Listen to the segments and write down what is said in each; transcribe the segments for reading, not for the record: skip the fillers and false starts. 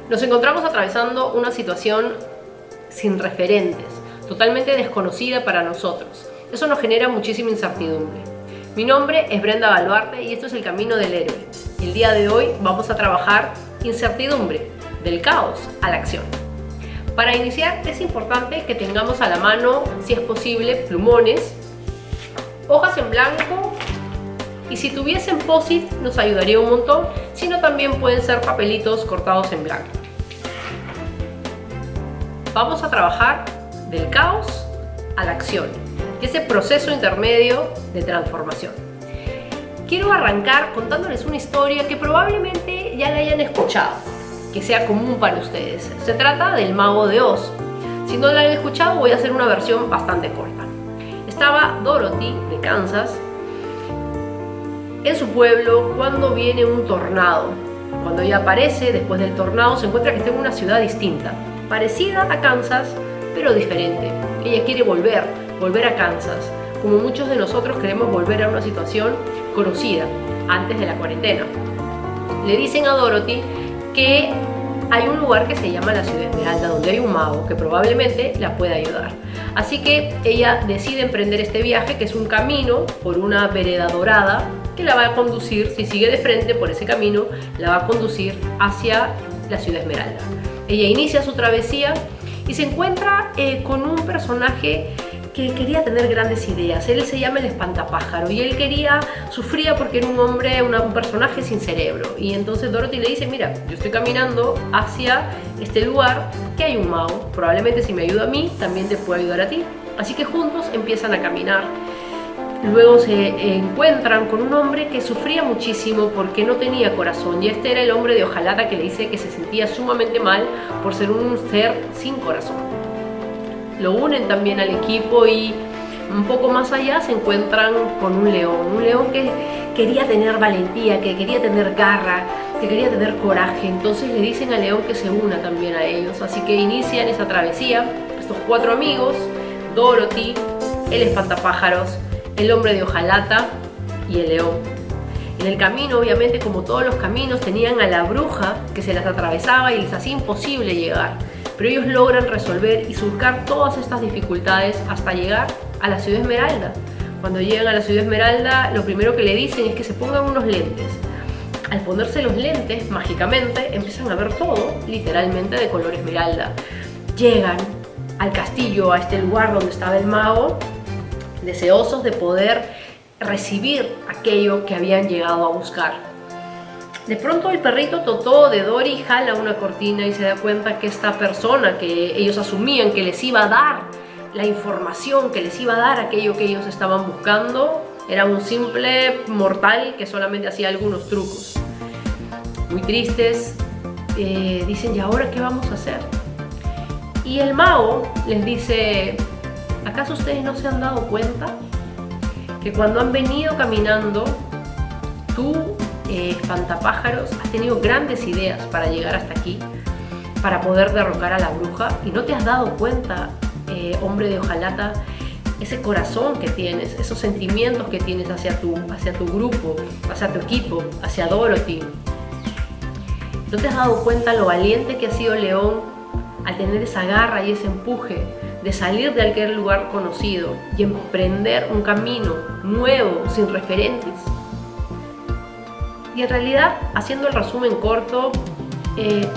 Nos encontramos atravesando una situación sin referentes, totalmente desconocida para nosotros. Eso nos genera muchísima incertidumbre. Mi nombre es Brenda Baluarte y esto es El Camino del Héroe. El día de hoy vamos a trabajar incertidumbre, del caos a la acción. Para iniciar es importante que tengamos a la mano, si es posible, plumones, hojas en blanco, y si tuviesen post-it nos ayudaría un montón, sino también pueden ser papelitos cortados en blanco. Vamos a trabajar del caos a la acción, y ese proceso intermedio de transformación. Quiero arrancar contándoles una historia que probablemente ya la hayan escuchado, que sea común para ustedes. Se trata del Mago de Oz. Si no la han escuchado, voy a hacer una versión bastante corta. Estaba Dorothy de Kansas en su pueblo cuando viene un tornado. Cuando ella aparece después del tornado, se encuentra que está en una ciudad distinta, parecida a Kansas, pero diferente. Ella quiere volver a Kansas, como muchos de nosotros queremos volver a una situación conocida antes de la cuarentena. Le dicen a Dorothy que hay un lugar que se llama la Ciudad Esmeralda, donde hay un mago que probablemente la pueda ayudar. Así que ella decide emprender este viaje, que es un camino por una vereda dorada que la va a conducir, si sigue de frente por ese camino, la va a conducir hacia la Ciudad Esmeralda. Ella inicia su travesía y se encuentra con un personaje que quería tener grandes ideas. Él se llama el Espantapájaro y él sufría porque era un hombre, un personaje sin cerebro. Y entonces Dorothy le dice, mira, yo estoy caminando hacia este lugar que hay un mago, probablemente si me ayuda a mí, también te puede ayudar a ti. Así que juntos empiezan a caminar. Luego se encuentran con un hombre que sufría muchísimo porque no tenía corazón, y este era el hombre de hojalata que le dice que se sentía sumamente mal por ser un ser sin corazón. Lo unen también al equipo y un poco más allá se encuentran con un león que quería tener valentía, que quería tener garra, que quería tener coraje. Entonces le dicen al león que se una también a ellos, así que inician esa travesía, estos 4 amigos, Dorothy, el espantapájaros, el hombre de hojalata y el león. En el camino, obviamente, como todos los caminos, tenían a la bruja que se las atravesaba y les hacía imposible llegar. Pero ellos logran resolver y surcar todas estas dificultades hasta llegar a la Ciudad Esmeralda. Cuando llegan a la Ciudad Esmeralda, lo primero que le dicen es que se pongan unos lentes. Al ponerse los lentes, mágicamente, empiezan a ver todo, literalmente, de color esmeralda. Llegan al castillo, a este lugar donde estaba el mago, deseosos de poder recibir aquello que habían llegado a buscar. De pronto el perrito Totó de Dory jala una cortina y se da cuenta que esta persona que ellos asumían que les iba a dar la información, que les iba a dar aquello que ellos estaban buscando, era un simple mortal que solamente hacía algunos trucos. Muy tristes, dicen, ¿y ahora qué vamos a hacer? Y el mago les dice, ¿acaso ustedes no se han dado cuenta que cuando han venido caminando, tú, espantapájaros, has tenido grandes ideas para llegar hasta aquí, para poder derrocar a la bruja, y no te has dado cuenta, hombre de hojalata, ese corazón que tienes, esos sentimientos que tienes hacia tu grupo, hacia tu equipo, hacia Dorothy? ¿No te has dado cuenta lo valiente que ha sido León al tener esa garra y ese empuje de salir de aquel lugar conocido y emprender un camino nuevo, sin referentes? Y en realidad, haciendo el resumen corto,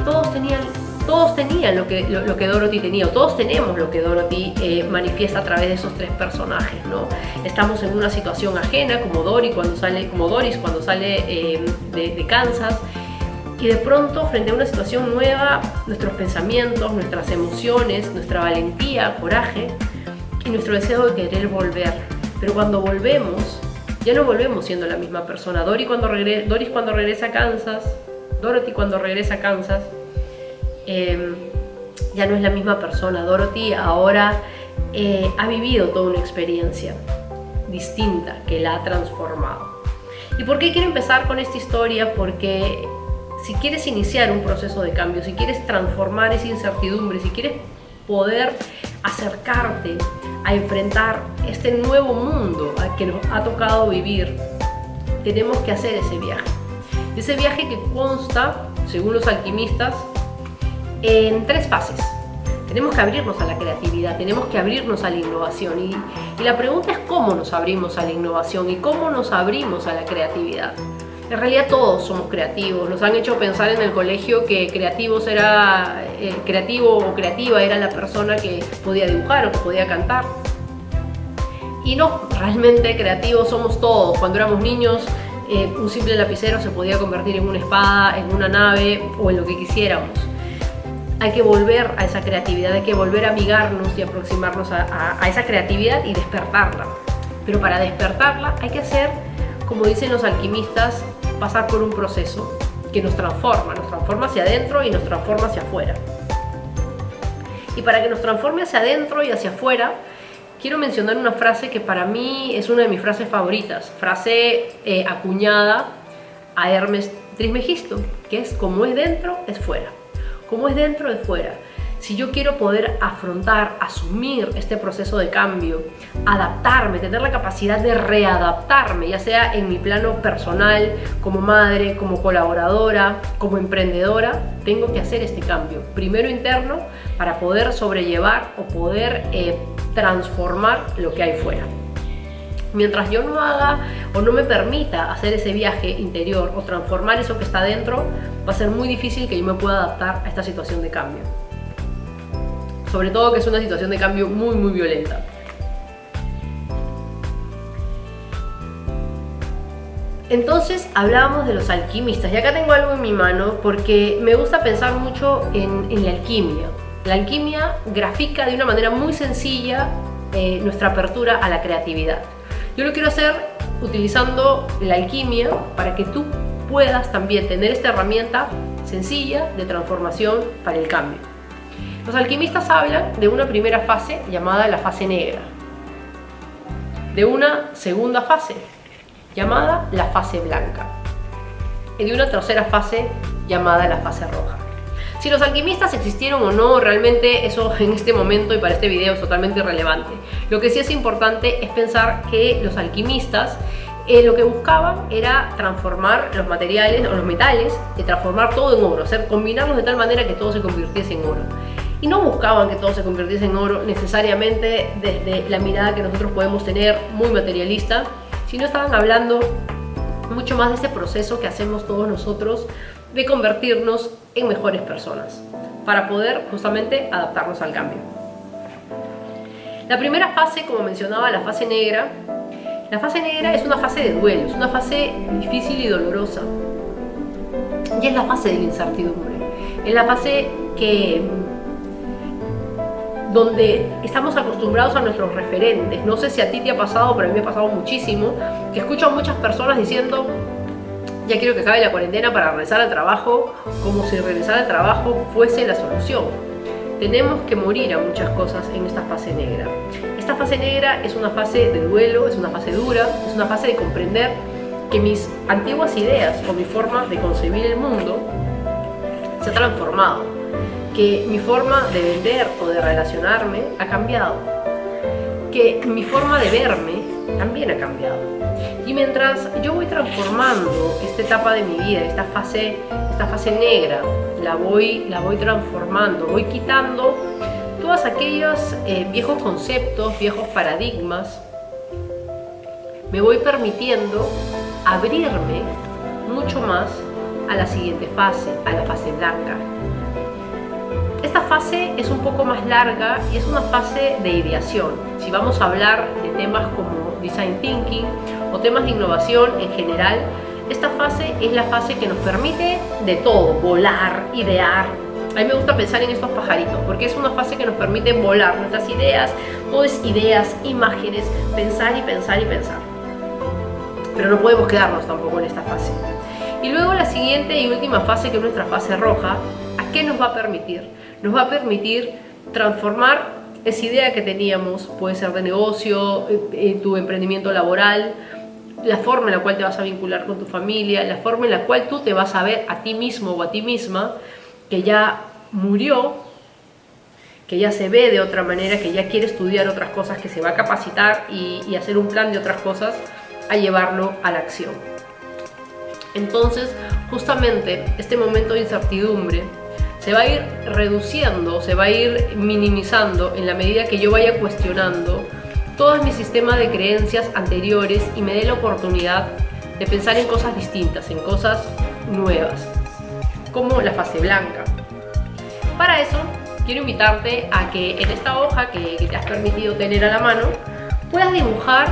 todos tenían lo que Dorothy tenía, o todos tenemos lo que Dorothy manifiesta a través de esos 3 personajes, ¿no? Estamos en una situación ajena, como Doris cuando sale de Kansas, y de pronto, frente a una situación nueva, nuestros pensamientos, nuestras emociones, nuestra valentía, coraje y nuestro deseo de querer volver. Pero cuando volvemos, ya no volvemos siendo la misma persona. Dorothy cuando regresa a Kansas, ya no es la misma persona. Dorothy ahora ha vivido toda una experiencia distinta que la ha transformado. ¿Y por qué quiero empezar con esta historia? Porque si quieres iniciar un proceso de cambio, si quieres transformar esa incertidumbre, si quieres poder acercarte a enfrentar este nuevo mundo al que nos ha tocado vivir, tenemos que hacer ese viaje. Ese viaje que consta, según los alquimistas, en 3 fases. Tenemos que abrirnos a la creatividad, tenemos que abrirnos a la innovación y la pregunta es cómo nos abrimos a la innovación y cómo nos abrimos a la creatividad. En realidad todos somos creativos, nos han hecho pensar en el colegio que creativo o creativa era la persona que podía dibujar o que podía cantar. Y no, realmente creativos somos todos. Cuando éramos niños, un simple lapicero se podía convertir en una espada, en una nave o en lo que quisiéramos. Hay que volver a esa creatividad, hay que volver a amigarnos y aproximarnos a esa creatividad y despertarla. Pero para despertarla hay que hacer, como dicen los alquimistas, pasar por un proceso que nos transforma hacia adentro y nos transforma hacia afuera. Y para que nos transforme hacia adentro y hacia afuera, quiero mencionar una frase que para mí es una de mis frases favoritas, frase acuñada a Hermes Trismegisto, que es: como es dentro, es fuera. Como es dentro, es fuera. Si yo quiero poder afrontar, asumir este proceso de cambio, adaptarme, tener la capacidad de readaptarme, ya sea en mi plano personal, como madre, como colaboradora, como emprendedora, tengo que hacer este cambio. Primero interno, para poder sobrellevar o poder transformar lo que hay fuera. Mientras yo no haga o no me permita hacer ese viaje interior o transformar eso que está dentro, va a ser muy difícil que yo me pueda adaptar a esta situación de cambio. Sobre todo que es una situación de cambio muy, muy violenta. Entonces hablábamos de los alquimistas y acá tengo algo en mi mano porque me gusta pensar mucho en la alquimia. La alquimia grafica de una manera muy sencilla nuestra apertura a la creatividad. Yo lo quiero hacer utilizando la alquimia para que tú puedas también tener esta herramienta sencilla de transformación para el cambio. Los alquimistas hablan de una primera fase llamada la fase negra, de una segunda fase llamada la fase blanca y de una tercera fase llamada la fase roja. Si los alquimistas existieron o no, realmente eso en este momento y para este video es totalmente irrelevante. Lo que sí es importante es pensar que los alquimistas lo que buscaban era transformar los materiales o los metales, transformar todo en oro, combinarlos de tal manera que todo se convirtiese en oro. Y no buscaban que todo se convirtiese en oro necesariamente desde la mirada que nosotros podemos tener, muy materialista, sino estaban hablando mucho más de ese proceso que hacemos todos nosotros de convertirnos en mejores personas para poder justamente adaptarnos al cambio. La primera fase, como mencionaba, la fase negra es una fase de duelo, es una fase difícil y dolorosa. Y es la fase de la incertidumbre, es la fase donde estamos acostumbrados a nuestros referentes. No sé si a ti te ha pasado, pero a mí me ha pasado muchísimo, que escucho a muchas personas diciendo: ya quiero que acabe la cuarentena para regresar al trabajo, como si regresar al trabajo fuese la solución. Tenemos que morir a muchas cosas en esta fase negra. Esta fase negra es una fase de duelo, es una fase dura, es una fase de comprender que mis antiguas ideas o mi forma de concebir el mundo se ha transformado, que mi forma de vender o de relacionarme ha cambiado, que mi forma de verme también ha cambiado. Y mientras yo voy transformando esta etapa de mi vida, esta fase negra, la voy transformando, voy quitando todos aquellos viejos conceptos, viejos paradigmas, me voy permitiendo abrirme mucho más a la siguiente fase, a la fase blanca. Esta fase es un poco más larga y es una fase de ideación. Si vamos a hablar de temas como Design Thinking o temas de innovación en general, esta fase es la fase que nos permite de todo, volar, idear. A mí me gusta pensar en estos pajaritos porque es una fase que nos permite volar nuestras ideas, todo es ideas, imágenes, pensar y pensar y pensar. Pero no podemos quedarnos tampoco en esta fase. Y luego la siguiente y última fase, que es nuestra fase roja, ¿a qué nos va a permitir? Nos va a permitir transformar esa idea que teníamos, puede ser de negocio, tu emprendimiento laboral, la forma en la cual te vas a vincular con tu familia, la forma en la cual tú te vas a ver a ti mismo o a ti misma, que ya murió, que ya se ve de otra manera, que ya quiere estudiar otras cosas, que se va a capacitar y hacer un plan de otras cosas, a llevarlo a la acción. Entonces, justamente este momento de incertidumbre se va a ir reduciendo, se va a ir minimizando en la medida que yo vaya cuestionando todos mis sistemas de creencias anteriores y me dé la oportunidad de pensar en cosas distintas, en cosas nuevas, como la fase blanca. Para eso, quiero invitarte a que en esta hoja que te has permitido tener a la mano, puedas dibujar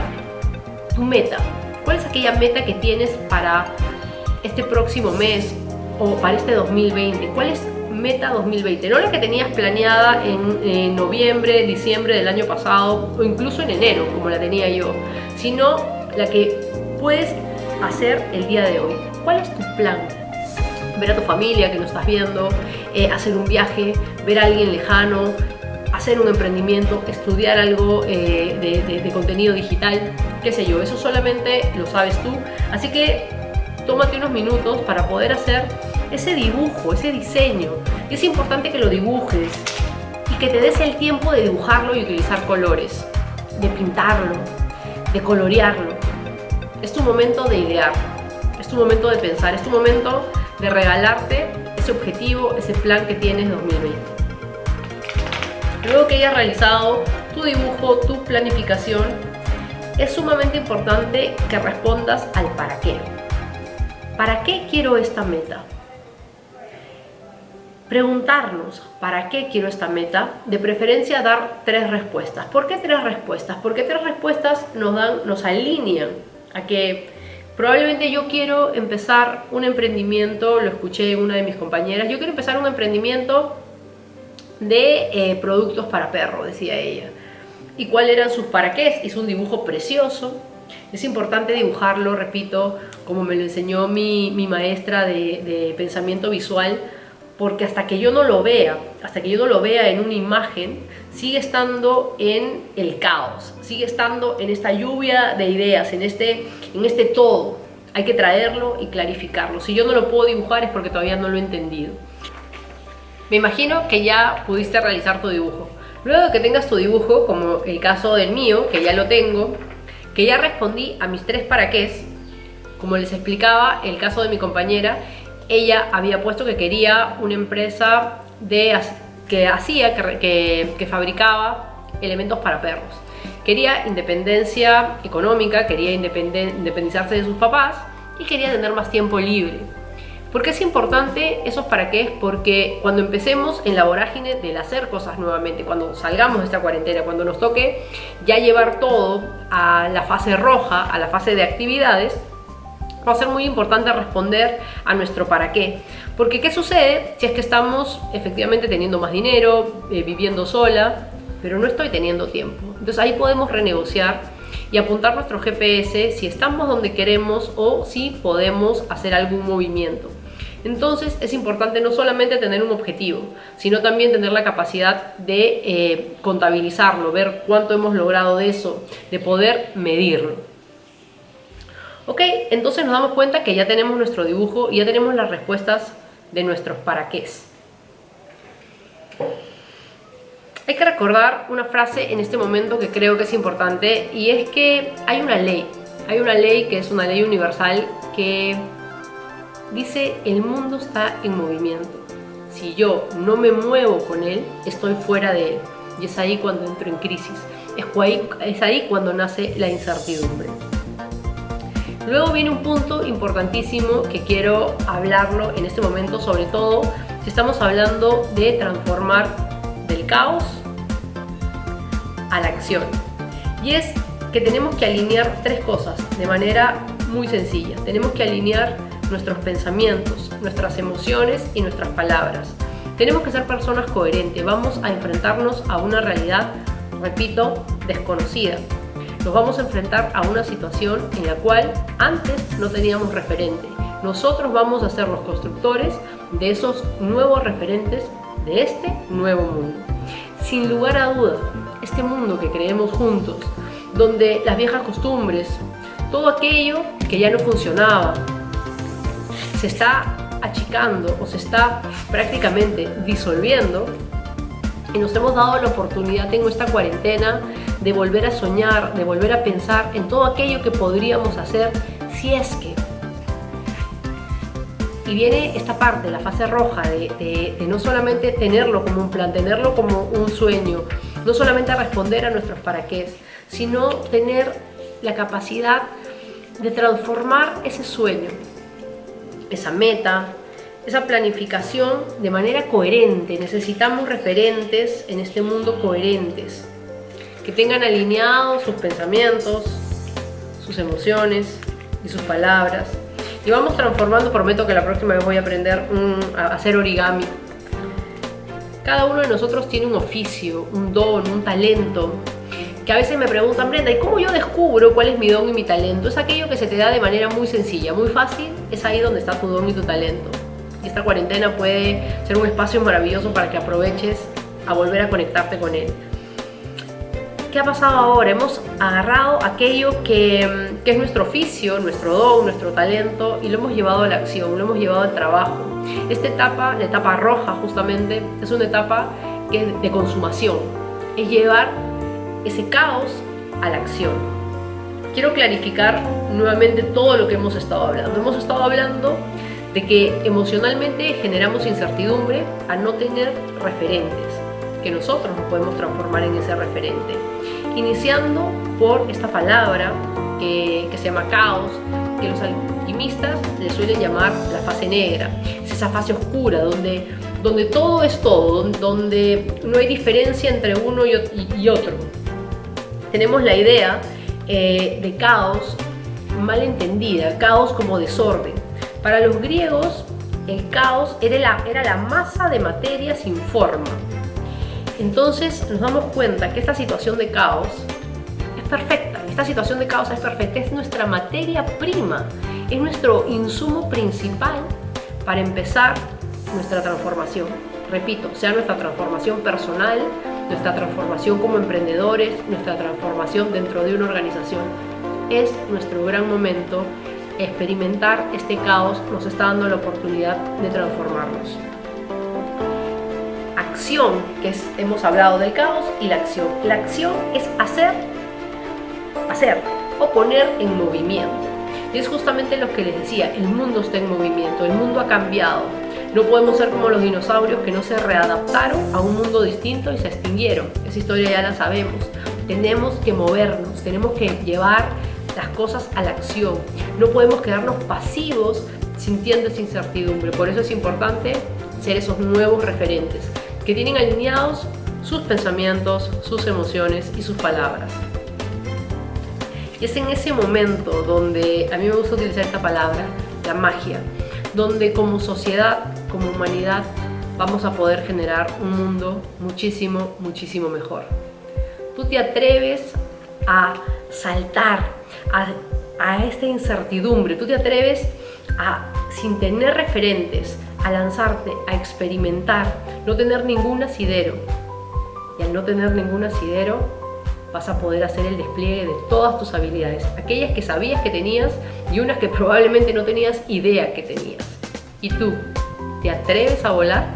tu meta. ¿Cuál es aquella meta que tienes para este próximo mes o para este 2020? ¿Cuál es meta 2020? No la que tenías planeada en noviembre, diciembre del año pasado o incluso en enero, como la tenía yo, sino la que puedes hacer el día de hoy. ¿Cuál es tu plan? Ver a tu familia que no estás viendo, hacer un viaje, ver a alguien lejano, hacer un emprendimiento, estudiar algo de contenido digital, qué sé yo. Eso solamente lo sabes tú, así que tómate unos minutos para poder hacer ese dibujo, ese diseño. Y es importante que lo dibujes y que te des el tiempo de dibujarlo y utilizar colores, de pintarlo, de colorearlo. Es tu momento de idear, es tu momento de pensar, es tu momento de regalarte ese objetivo, ese plan que tienes 2020. Luego que hayas realizado tu dibujo, tu planificación, es sumamente importante que respondas al para qué. ¿Para qué quiero esta meta? Preguntarnos ¿para qué quiero esta meta? De preferencia dar 3 respuestas. ¿Por qué 3 respuestas? Porque 3 respuestas nos alinean a que probablemente yo quiero empezar un emprendimiento, lo escuché en una de mis compañeras, yo quiero empezar un emprendimiento de productos para perro, decía ella. ¿Y cuáles eran sus para qué? Hizo un dibujo precioso. Es importante dibujarlo, repito, como me lo enseñó mi maestra de pensamiento visual, porque hasta que yo no lo vea en una imagen, sigue estando en el caos, sigue estando en esta lluvia de ideas, en este todo. Hay que traerlo y clarificarlo. Si yo no lo puedo dibujar es porque todavía no lo he entendido. Me imagino que ya pudiste realizar tu dibujo. Luego de que tengas tu dibujo, como el caso del mío, que ya lo tengo, que ya respondí a mis 3 para qué, como les explicaba, el caso de mi compañera, ella había puesto que quería una empresa que fabricaba elementos para perros. Quería independencia económica, quería independizarse de sus papás y quería tener más tiempo libre. ¿Por qué es importante esos para qué? Porque cuando empecemos en la vorágine del hacer cosas nuevamente, cuando salgamos de esta cuarentena, cuando nos toque ya llevar todo a la fase roja, a la fase de actividades, va a ser muy importante responder a nuestro para qué. Porque ¿qué sucede si es que estamos efectivamente teniendo más dinero, viviendo sola, pero no estoy teniendo tiempo? Entonces ahí podemos renegociar y apuntar nuestro GPS si estamos donde queremos o si podemos hacer algún movimiento. Entonces es importante no solamente tener un objetivo, sino también tener la capacidad de contabilizarlo, ver cuánto hemos logrado de eso, de poder medirlo. Ok, entonces nos damos cuenta que ya tenemos nuestro dibujo y ya tenemos las respuestas de nuestros para qué. Hay que recordar una frase en este momento que creo que es importante, y es que hay una ley que es una ley universal que dice: el mundo está en movimiento. Si yo no me muevo con él, estoy fuera de él. Y es ahí cuando entro en crisis. Es ahí cuando nace la incertidumbre. Luego viene un punto importantísimo que quiero hablarlo en este momento, sobre todo si estamos hablando de transformar del caos a la acción. Y es que tenemos que alinear 3 cosas de manera muy sencilla. Tenemos que alinear nuestros pensamientos, nuestras emociones y nuestras palabras. Tenemos que ser personas coherentes. Vamos a enfrentarnos a una realidad, repito, desconocida. Nos vamos a enfrentar a una situación en la cual antes no teníamos referente. Nosotros vamos a ser los constructores de esos nuevos referentes de este nuevo mundo. Sin lugar a duda, este mundo que creemos juntos, donde las viejas costumbres, todo aquello que ya no funcionaba, se está achicando o se está prácticamente disolviendo, y nos hemos dado la oportunidad en esta cuarentena de volver a soñar, de volver a pensar en todo aquello que podríamos hacer si es que. Y viene esta parte, la fase roja, de no solamente tenerlo como un plan, tenerlo como un sueño, no solamente responder a nuestros para qué, sino tener la capacidad de transformar ese sueño, esa meta, esa planificación de manera coherente. Necesitamos referentes en este mundo coherentes, que tengan alineados sus pensamientos, sus emociones y sus palabras. Y vamos transformando. Prometo que la próxima vez voy a aprender a hacer origami. Cada uno de nosotros tiene un oficio, un don, un talento, que a veces me preguntan: Brenda, ¿y cómo yo descubro cuál es mi don y mi talento? Es aquello que se te da de manera muy sencilla, muy fácil. Es ahí donde está tu don y tu talento. Y esta cuarentena puede ser un espacio maravilloso para que aproveches a volver a conectarte con él. ¿Qué ha pasado ahora? Hemos agarrado aquello que es nuestro oficio, nuestro don, nuestro talento, y lo hemos llevado a la acción, lo hemos llevado al trabajo. Esta etapa, la etapa roja justamente, es una etapa que es de consumación, es llevar ese caos a la acción. Quiero clarificar nuevamente todo lo que hemos estado hablando. Hemos estado hablando de que emocionalmente generamos incertidumbre al no tener referentes, que nosotros nos podemos transformar en ese referente. Iniciando por esta palabra que se llama caos, que los alquimistas le suelen llamar la fase negra. Es esa fase oscura donde todo es todo, donde no hay diferencia entre uno y otro. Tenemos la idea de caos mal entendida, caos como desorden. Para los griegos, el caos era la masa de materia sin forma. Entonces nos damos cuenta que esta situación de caos es perfecta. Esta situación de caos es perfecta, es nuestra materia prima, es nuestro insumo principal para empezar nuestra transformación. Repito, sea nuestra transformación personal, nuestra transformación como emprendedores, nuestra transformación dentro de una organización. Es nuestro gran momento. Experimentar este caos nos está dando la oportunidad de transformarnos. Acción, hemos hablado del caos y la acción. La acción es hacer o poner en movimiento. Y es justamente lo que les decía, el mundo está en movimiento, el mundo ha cambiado. No podemos ser como los dinosaurios que no se readaptaron a un mundo distinto y se extinguieron. Esa historia ya la sabemos. Tenemos que movernos, tenemos que llevar las cosas a la acción. No podemos quedarnos pasivos sintiendo esa incertidumbre. Por eso es importante ser esos nuevos referentes que tienen alineados sus pensamientos, sus emociones y sus palabras. Y es en ese momento donde a mí me gusta utilizar esta palabra, la magia, donde como sociedad, como humanidad, vamos a poder generar un mundo muchísimo, muchísimo mejor. Tú te atreves a saltar a esta incertidumbre, tú te atreves a, sin tener referentes, a lanzarte, a experimentar, no tener ningún asidero. Y al no tener ningún asidero, vas a poder hacer el despliegue de todas tus habilidades, aquellas que sabías que tenías y unas que probablemente no tenías idea que tenías. ¿Y tú, te atreves a volar?